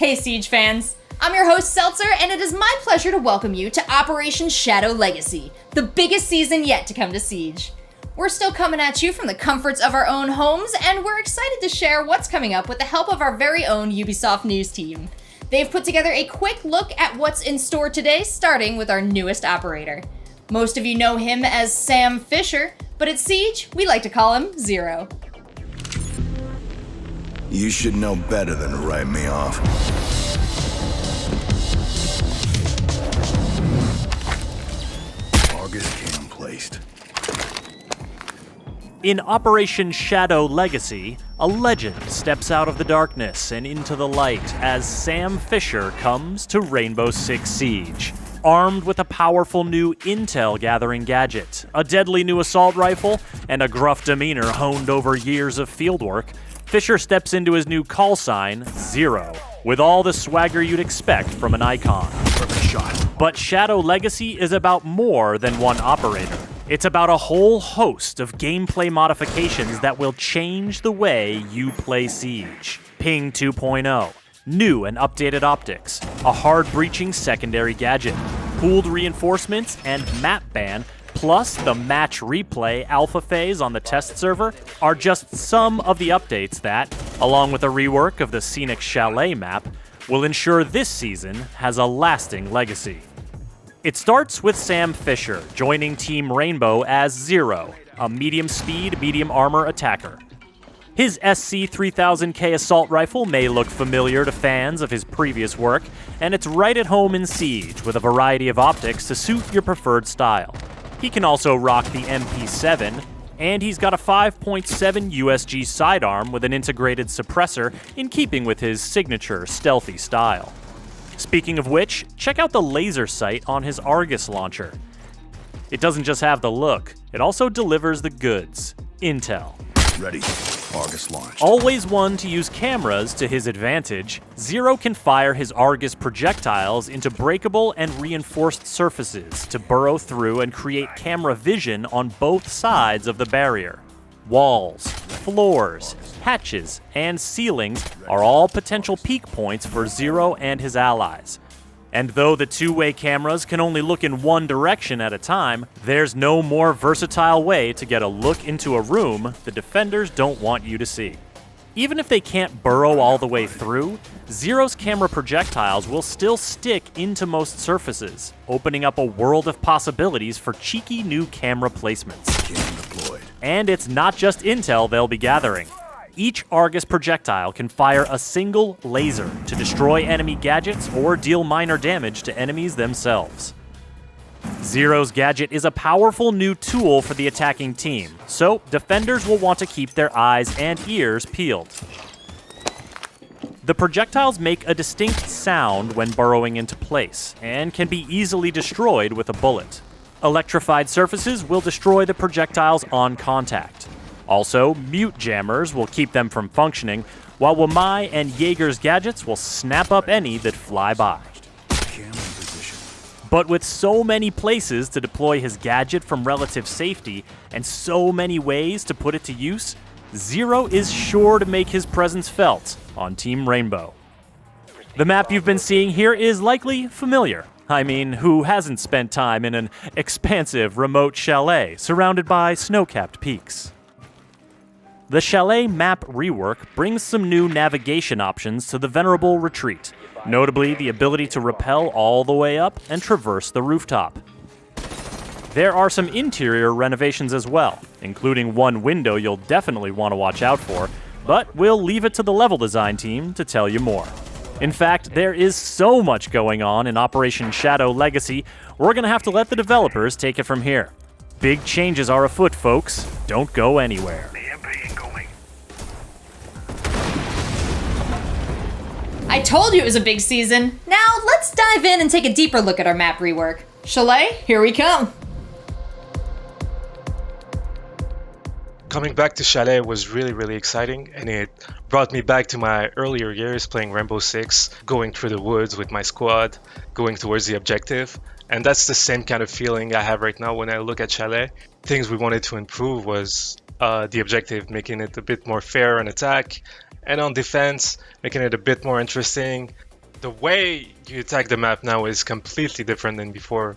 Hey Siege fans, I'm your host Seltzer, and it is my pleasure to welcome you to Operation Shadow Legacy, the biggest season yet to come to Siege. We're still coming at you from the comforts of our own homes, and we're excited to share what's coming up with the help of our very own Ubisoft news team. They've put together a quick look at what's in store today, starting with our newest operator. Most of you know him as Sam Fisher, but at Siege, we like to call him Zero. You should know better than to write me off. August cam placed. In Operation Shadow Legacy, a legend steps out of the darkness and into the light as Sam Fisher comes to Rainbow Six Siege. Armed with a powerful new intel-gathering gadget, a deadly new assault rifle, and a gruff demeanor honed over years of fieldwork, Fisher steps into his new call sign, Zero, with all the swagger you'd expect from an icon. Perfect shot. But Shadow Legacy is about more than one operator. It's about a whole host of gameplay modifications that will change the way you play Siege. Ping 2.0, new and updated optics, a hard-breaching secondary gadget, pooled reinforcements, and map ban, plus the match replay alpha phase on the test server are just some of the updates that, along with a rework of the scenic Chalet map, will ensure this season has a lasting legacy. It starts with Sam Fisher joining Team Rainbow as Zero, a medium-speed, medium-armor attacker. His SC-3000K assault rifle may look familiar to fans of his previous work, and it's right at home in Siege with a variety of optics to suit your preferred style. He can also rock the MP7, and he's got a 5.7 USG sidearm with an integrated suppressor in keeping with his signature stealthy style. Speaking of which, check out the laser sight on his Argus launcher. It doesn't just have the look, it also delivers the goods. Intel. Ready. Argus launched. Always one to use cameras to his advantage, Zero can fire his Argus projectiles into breakable and reinforced surfaces to burrow through and create camera vision on both sides of the barrier. Walls, floors, hatches, and ceilings are all potential peak points for Zero and his allies. And though the two-way cameras can only look in one direction at a time, there's no more versatile way to get a look into a room the defenders don't want you to see. Even if they can't burrow all the way through, Zero's camera projectiles will still stick into most surfaces, opening up a world of possibilities for cheeky new camera placements. Cam deployed. And it's not just intel they'll be gathering. Each Argus projectile can fire a single laser to destroy enemy gadgets or deal minor damage to enemies themselves. Zero's gadget is a powerful new tool for the attacking team, so defenders will want to keep their eyes and ears peeled. The projectiles make a distinct sound when burrowing into place, and can be easily destroyed with a bullet. Electrified surfaces will destroy the projectiles on contact. Also, mute jammers will keep them from functioning, while Wamai and Jaeger's gadgets will snap up any that fly by. Cam in position. But with so many places to deploy his gadget from relative safety, and so many ways to put it to use, Zero is sure to make his presence felt on Team Rainbow. The map you've been seeing here is likely familiar. I mean, who hasn't spent time in an expansive remote chalet surrounded by snow-capped peaks? The Chalet map rework brings some new navigation options to the venerable retreat, notably the ability to rappel all the way up and traverse the rooftop. There are some interior renovations as well, including one window you'll definitely want to watch out for, but we'll leave it to the level design team to tell you more. In fact, there is so much going on in Operation Shadow Legacy, we're going to have to let the developers take it from here. Big changes are afoot, folks. Don't go anywhere. I told you it was a big season. Now let's dive in and take a deeper look at our map rework. Chalet, here we come. Coming back to Chalet was really exciting, and it brought me back to my earlier years playing Rainbow Six, going through the woods with my squad, going towards the objective. And that's the same kind of feeling I have right now when I look at Chalet. Things we wanted to improve was the objective, making it a bit more fair on attack, and on defense, making it a bit more interesting, The way you attack the map now is completely different than before.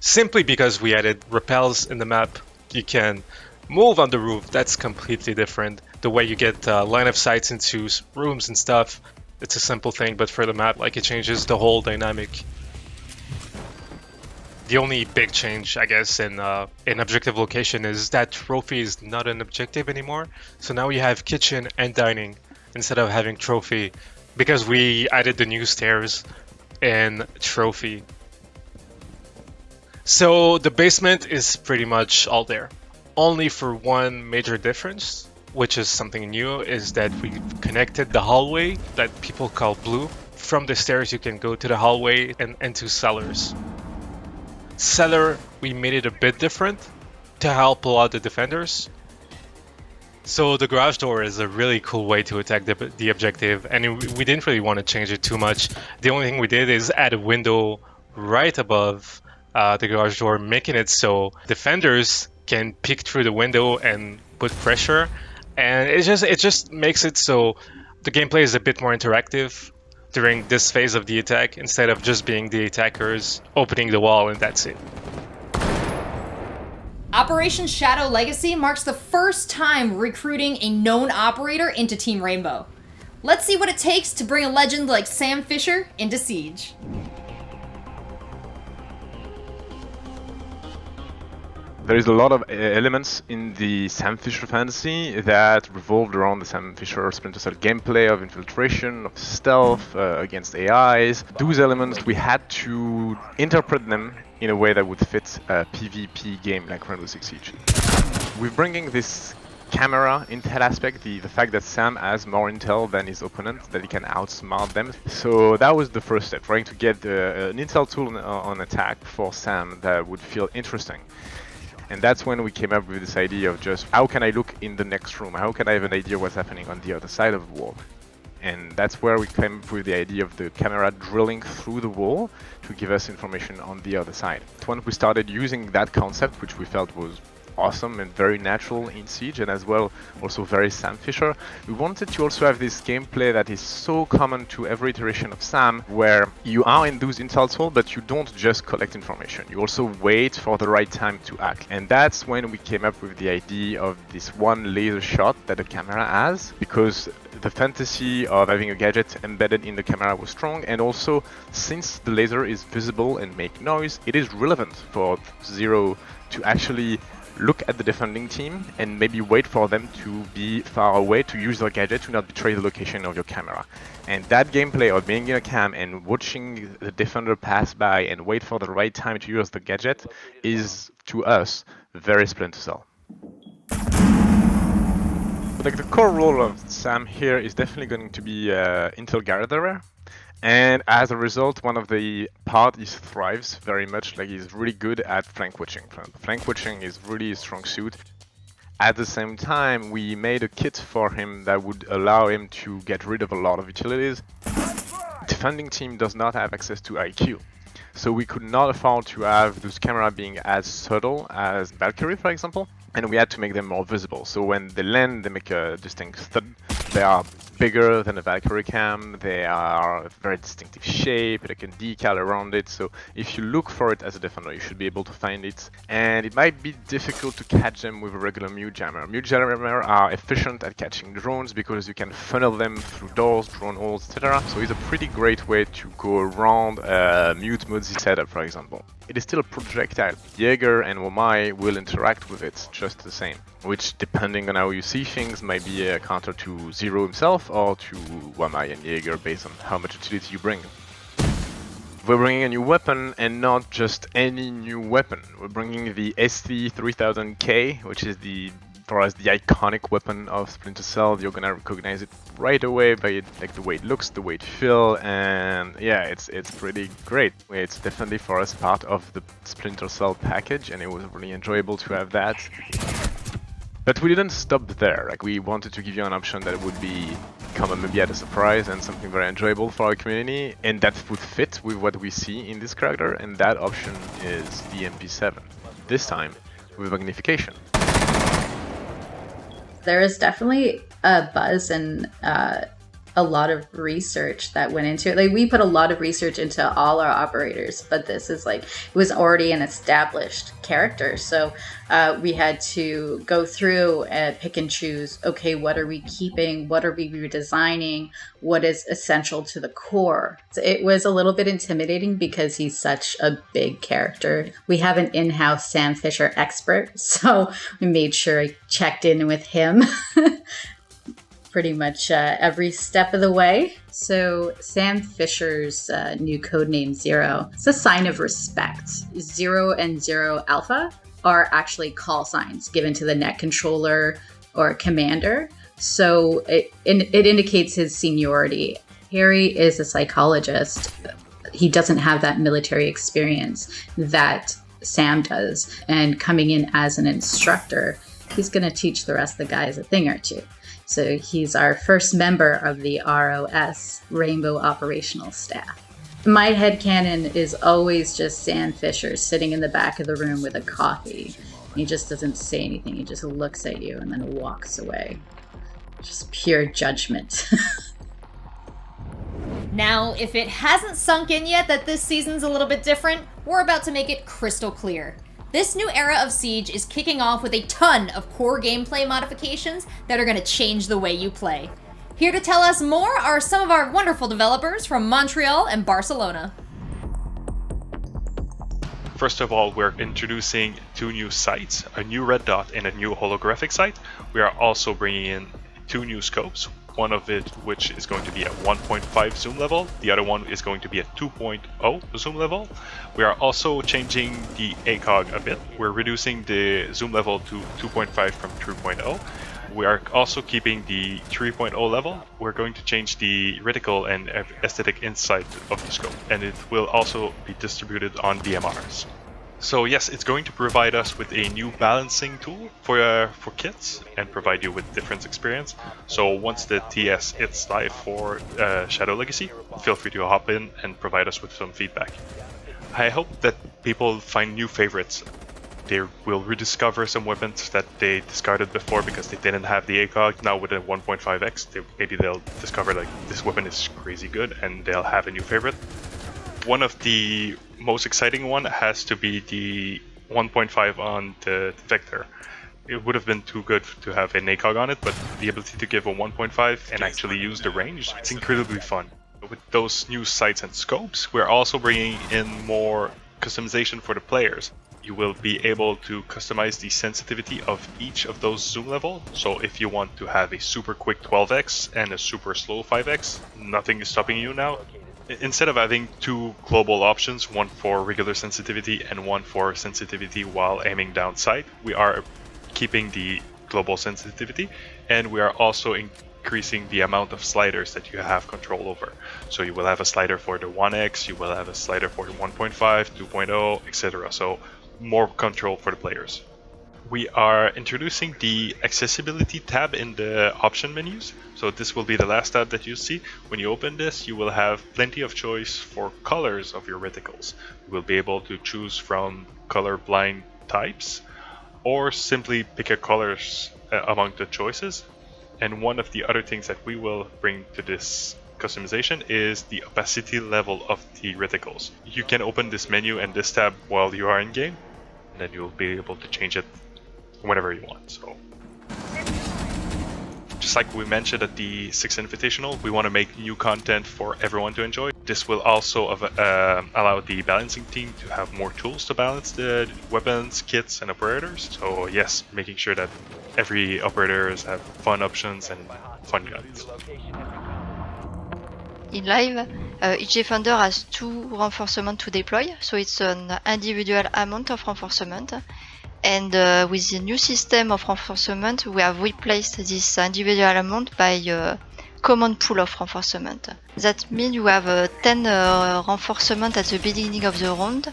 Simply because we added rappels in the map, you can move on the roof. That's completely different. The way you get line of sight into rooms and stuff, it's a simple thing, but for the map, like, it changes the whole dynamic. The only big change, I guess, in objective location is that trophy is not an objective anymore. So now you have kitchen and dining instead of having trophy, because we added the new stairs in trophy. So the basement is pretty much all there. Only for one major difference, which is something new, is that we connected the hallway that people call blue. From the stairs you can go to the hallway and into cellars. Cellar, we made it a bit different to help a lot of the defenders. So the garage door is a really cool way to attack the objective, and we didn't really want to change it too much. The only thing we did is add a window right above the garage door, making it so defenders can peek through the window and put pressure, and it just makes it so the gameplay is a bit more interactive during this phase of the attack, instead of just being the attackers opening the wall and that's it. Operation Shadow Legacy marks the first time recruiting a known operator into Team Rainbow. Let's see what it takes to bring a legend like Sam Fisher into Siege. There is a lot of elements in the Sam Fisher fantasy that revolved around the Sam Fisher Splinter Cell gameplay of infiltration, of stealth, against AIs. Those elements, we had to interpret them in a way that would fit a PvP game like Rainbow Six Siege. We're bringing this camera intel aspect, the fact that Sam has more intel than his opponent, that he can outsmart them. So that was the first step, trying to get an intel tool on attack for Sam that would feel interesting. And that's when we came up with this idea of just, how can I look in the next room? How can I have an idea what's happening on the other side of the wall? And that's where we came up with the idea of the camera drilling through the wall to give us information on the other side. When we started using that concept, which we felt was awesome and very natural in Siege, and as well also very Sam Fisher, we wanted to also have this gameplay that is so common to every iteration of Sam, where you are in those intel tools, but you don't just collect information, you also wait for the right time to act. And that's when we came up with the idea of this one laser shot that the camera has, because the fantasy of having a gadget embedded in the camera was strong, and also since the laser is visible and make noise, it is relevant for Zero to actually look at the defending team and maybe wait for them to be far away to use their gadget to not betray the location of your camera. And that gameplay of being in a cam and watching the defender pass by and wait for the right time to use the gadget is, to us, very Splinter Cell. Like, the core role of Sam here is definitely going to be intel gatherer. And as a result, one of the parties thrives very much, like he's really good at flank watching. Flank watching is really a strong suit. At the same time, we made a kit for him that would allow him to get rid of a lot of utilities. Defending team does not have access to IQ, so we could not afford to have those cameras being as subtle as Valkyrie, for example, and we had to make them more visible. So when they land, they make a distinct thud. They are bigger than a Valkyrie cam, they are a very distinctive shape, they can decal around it, so if you look for it as a defender, you should be able to find it. And it might be difficult to catch them with a regular mute jammer. Mute jammer are efficient at catching drones because you can funnel them through doors, drone holes, etc. So it's a pretty great way to go around a mute mode setup, for example. It is still a projectile. Jaeger and Wamai will interact with it just the same, which, depending on how you see things, might be a counter to Zero himself or to Wamai and Jaeger based on how much utility you bring. We're bringing a new weapon, and not just any new weapon. We're bringing the ST3000K, which is for us the iconic weapon of Splinter Cell. You're gonna recognize it right away by like the way it looks, the way it feels, and yeah, it's pretty great. It's definitely for us part of the Splinter Cell package, and it was really enjoyable to have that. But we didn't stop there. Like, we wanted to give you an option that would come maybe at a surprise and something very enjoyable for our community, and that would fit with what we see in this character, and that option is the MP7. This time with magnification. There is definitely a buzz and a lot of research that went into it. Like, we put a lot of research into all our operators, but this is like, it was already an established character. So we had to go through and pick and choose, okay, what are we keeping? What are we redesigning? What is essential to the core? So it was a little bit intimidating because he's such a big character. We have an in-house Sam Fisher expert, so we made sure I checked in with him pretty much every step of the way. So Sam Fisher's new codename Zero, it's a sign of respect. Zero and Zero Alpha are actually call signs given to the net controller or commander. So it indicates his seniority. Harry is a psychologist. He doesn't have that military experience that Sam does. And coming in as an instructor, he's going to teach the rest of the guys a thing or two. So he's our first member of the ROS, Rainbow Operational Staff. My headcanon is always just Sam Fisher sitting in the back of the room with a coffee. He just doesn't say anything. He just looks at you and then walks away. Just pure judgment. Now, if it hasn't sunk in yet that this season's a little bit different, we're about to make it crystal clear. This new era of Siege is kicking off with a ton of core gameplay modifications that are going to change the way you play. Here to tell us more are some of our wonderful developers from Montreal and Barcelona. First of all, we're introducing 2 new sights, a new red dot and a new holographic sight. We are also bringing in 2 new scopes, one of it which is going to be at 1.5 zoom level, the other one is going to be at 2.0 zoom level. We are also changing the ACOG a bit. We're reducing the zoom level to 2.5 from 3.0. We are also keeping the 3.0 level. We're going to change the reticle and aesthetic insight of the scope, and it will also be distributed on DMRs. So yes, it's going to provide us with a new balancing tool for kits and provide you with different experience. So once the TS hits live for Shadow Legacy, feel free to hop in and provide us with some feedback. I hope that people find new favorites. They will rediscover some weapons that they discarded before because they didn't have the ACOG. Now with a 1.5x, maybe they'll discover like this weapon is crazy good and they'll have a new favorite. One of the most exciting one has to be the 1.5 on the Vector. It would have been too good to have an ACOG on it, but the ability to give a 1.5 and actually use the range, it's incredibly fun. With those new sights and scopes, we're also bringing in more customization for the players. You will be able to customize the sensitivity of each of those zoom level. So if you want to have a super quick 12x and a super slow 5x, nothing is stopping you now. Instead of having 2 global options, one for regular sensitivity and one for sensitivity while aiming down sight, we are keeping the global sensitivity, and we are also increasing the amount of sliders that you have control over. So you will have a slider for the 1x, you will have a slider for the 1.5, 2.0, etc. So more control for the players. We are introducing the accessibility tab in the option menus. So this will be the last tab that you see. When you open this, you will have plenty of choice for colors of your reticles. You will be able to choose from colorblind types or simply pick a colors among the choices. And one of the other things that we will bring to this customization is the opacity level of the reticles. You can open this menu and this tab while you are in game, and then you'll be able to change it whenever you want. So just like we mentioned at the 6th Invitational, we want to make new content for everyone to enjoy. This will also allow the balancing team to have more tools to balance the weapons, kits, and operators. So yes, making sure that every operators have fun options and fun guns. In live, each defender has 2 reinforcements to deploy, so it's an individual amount of reinforcement. And with the new system of reinforcement, we have replaced this individual amount by a common pool of reinforcement. That means you have 10 reinforcement at the beginning of the round,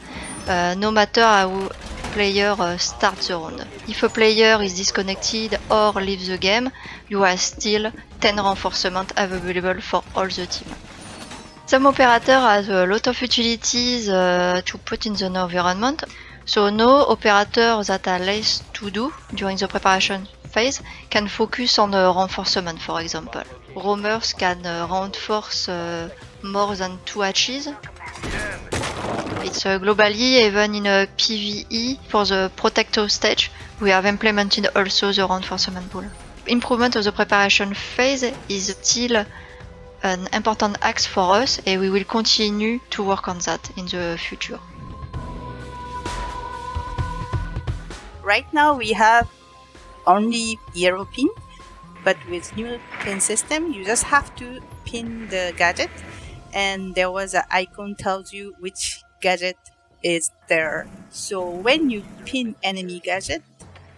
no matter how player starts the round. If a player is disconnected or leaves the game, you have still 10 reinforcement available for all the team. Some operator has a lot of utilities to put in the environment. So no operator that are less to do during the preparation phase can focus on the reinforcement, for example. roamers can reinforce more than 2 hatches. It's globally, even in a PvE, for the protector stage, we have implemented also the reinforcement pool. Improvement of the preparation phase is still an important axe for us, and we will continue to work on that in the future. Right now we have only hero pin, but with new pin system, you just have to pin the gadget, and there was an icon tells you which gadget is there. So when you pin enemy gadget,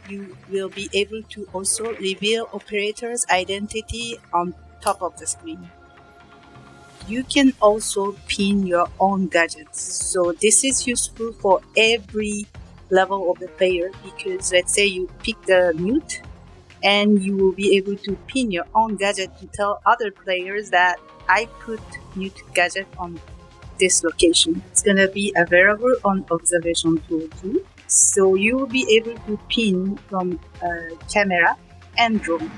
you will be able to also reveal operator's identity on top of the screen. You can also pin your own gadgets. So this is useful for every level of the player, because let's say you pick the mute and you will be able to pin your own gadget to tell other players that I put mute gadget on this location. It's gonna be available on observation tool too. So you will be able to pin from camera and drone.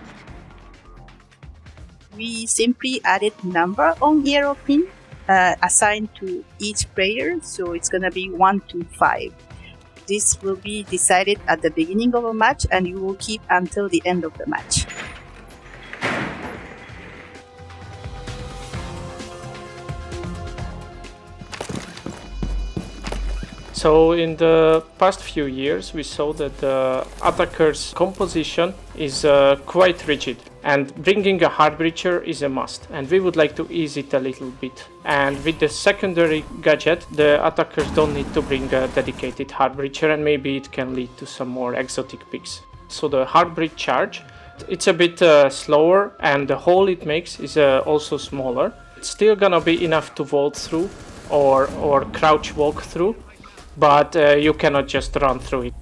We simply added number on hero pin assigned to each player. So it's gonna be 1 to 5. This will be decided at the beginning of a match, and you will keep until the end of the match. So in the past few years, we saw that the attacker's composition is quite rigid, and bringing a hard breacher is a must, and we would like to ease it a little bit. And with the secondary gadget, the attackers don't need to bring a dedicated hard breacher, and maybe it can lead to some more exotic picks. So the hard breach charge, it's a bit slower, and the hole it makes is also smaller. It's still gonna be enough to vault through or crouch walk through, but you cannot just run through it.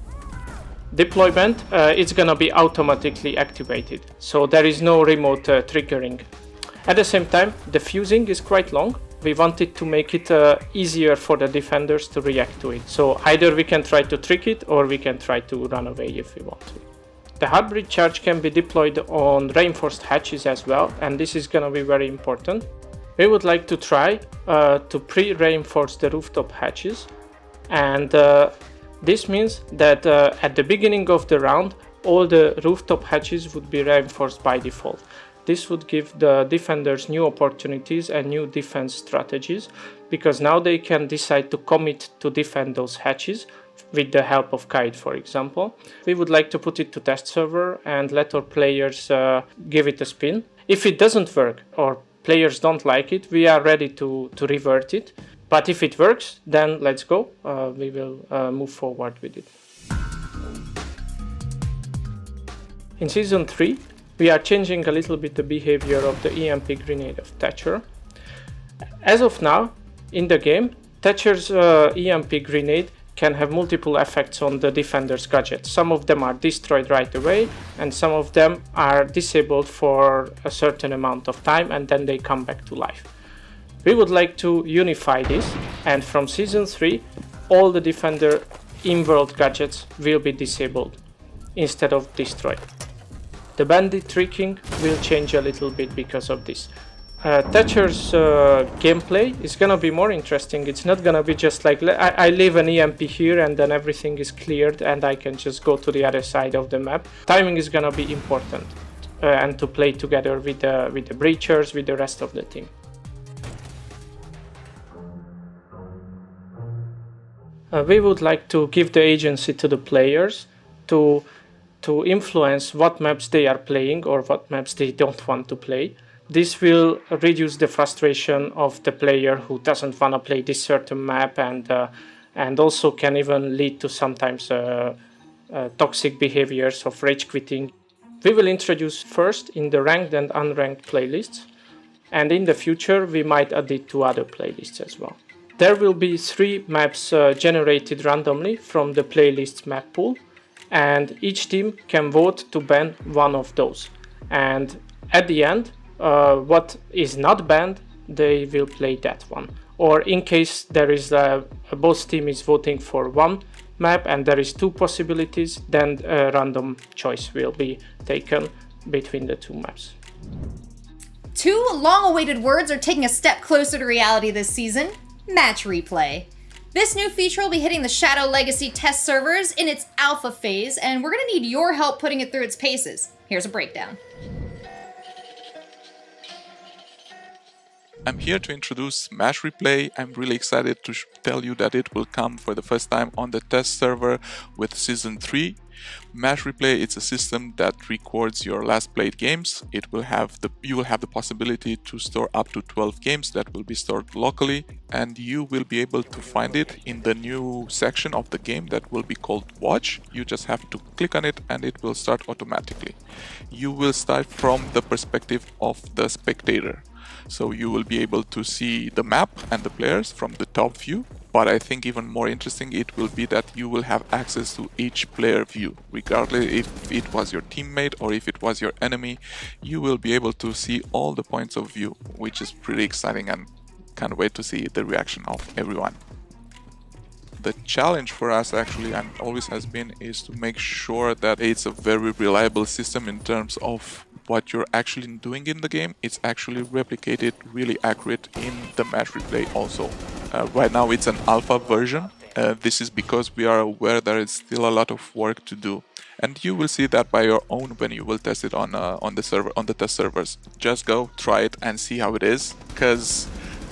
Deployment, it's gonna be automatically activated, so there is no remote triggering. At the same time, the fusing is quite long. We wanted to make it easier for the defenders to react to it. So either we can try to trick it, or we can try to run away if we want to. The hard breach charge can be deployed on reinforced hatches as well, and this is gonna be very important. We would like to try to pre-reinforce the rooftop hatches, and this means that at the beginning of the round, all the rooftop hatches would be reinforced by default. This would give the defenders new opportunities and new defense strategies, because now they can decide to commit to defend those hatches with the help of Kite, for example. We would like to put it to test server and let our players give it a spin. If it doesn't work or players don't like it, we are ready to revert it. But if it works, then let's go. We will move forward with it. In Season 3, we are changing a little bit the behavior of the EMP grenade of Thatcher. As of now, in the game, Thatcher's EMP grenade can have multiple effects on the defender's gadget. Some of them are destroyed right away, and some of them are disabled for a certain amount of time, and then they come back to life. We would like to unify this, and from Season 3, all the defender in-world gadgets will be disabled instead of destroyed. The bandit tricking will change a little bit because of this. Thatcher's gameplay is gonna be more interesting. It's not gonna be just like I leave an EMP here and then everything is cleared and I can just go to the other side of the map. Timing is gonna be important, and to play together with the breachers, with the rest of the team. We would like to give the agency to the players to influence what maps they are playing or what maps they don't want to play. This will reduce the frustration of the player who doesn't want to play this certain map, and also can even lead to sometimes toxic behaviors of rage quitting. We will introduce first in the ranked and unranked playlists, and in the future we might add it to other playlists as well. There will be 3 maps generated randomly from the playlist's map pool, and each team can vote to ban one of those. And at the end, what is not banned, they will play that one. Or in case there is both team is voting for one map and there is 2 possibilities, then a random choice will be taken between the 2 maps. Two long-awaited words are taking a step closer to reality this season: match replay. This new feature will be hitting the Shadow Legacy test servers in its alpha phase, and we're going to need your help putting it through its paces. Here's a breakdown. I'm here to introduce Match Replay. I'm really excited to tell you that it will come for the first time on the test server with Season 3. Match Replay is a system that records your last played games. You will have the possibility to store up to 12 games that will be stored locally, and you will be able to find it in the new section of the game that will be called Watch. You just have to click on it and it will start automatically. You will start from the perspective of the spectator. So you will be able to see the map and the players from the top view. But I think even more interesting, it will be that you will have access to each player view. Regardless if it was your teammate or if it was your enemy, you will be able to see all the points of view, which is pretty exciting, and can't wait to see the reaction of everyone. The challenge for us actually, and always has been, is to make sure that it's a very reliable system in terms of what you're actually doing in the game. It's actually replicated really accurate in the match replay also. Right now it's an alpha version. This is because we are aware there is still a lot of work to do. And you will see that by your own when you will test it on the test servers. Just go, try it and see how it is, because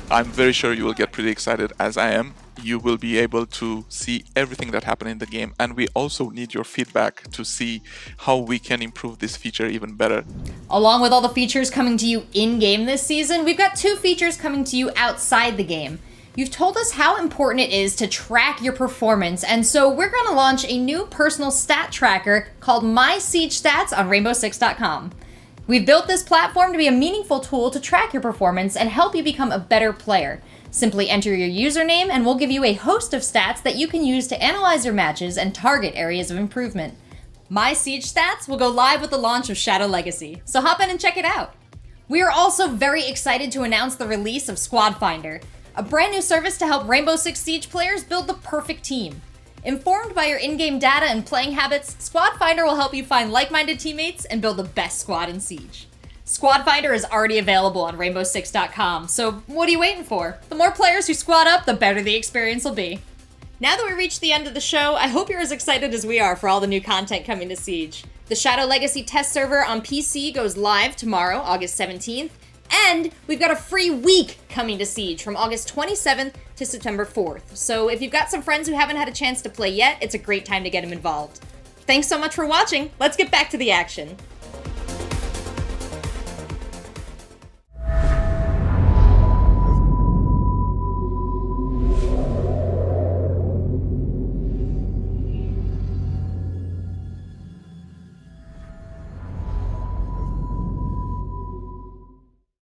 I'm very sure you will get pretty excited as I am. You will be able to see everything that happened in the game, and we also need your feedback to see how we can improve this feature even better. Along with all the features coming to you in-game this season, we've got two features coming to you outside the game. You've told us how important it is to track your performance, and so we're going to launch a new personal stat tracker called My Siege Stats on Rainbow6.com. We've built this platform to be a meaningful tool to track your performance and help you become a better player. Simply enter your username and we'll give you a host of stats that you can use to analyze your matches and target areas of improvement. My Siege Stats will go live with the launch of Shadow Legacy, so hop in and check it out. We are also very excited to announce the release of Squad Finder, a brand new service to help Rainbow Six Siege players build the perfect team. Informed by your in-game data and playing habits, Squad Finder will help you find like-minded teammates and build the best squad in Siege. Squad Finder is already available on Rainbow6.com, so what are you waiting for? The more players who squad up, the better the experience will be. Now that we reached the end of the show, I hope you're as excited as we are for all the new content coming to Siege. The Shadow Legacy test server on PC goes live tomorrow, August 17th, and we've got a free week coming to Siege from August 27th to September 4th. So if you've got some friends who haven't had a chance to play yet, it's a great time to get them involved. Thanks so much for watching. Let's get back to the action.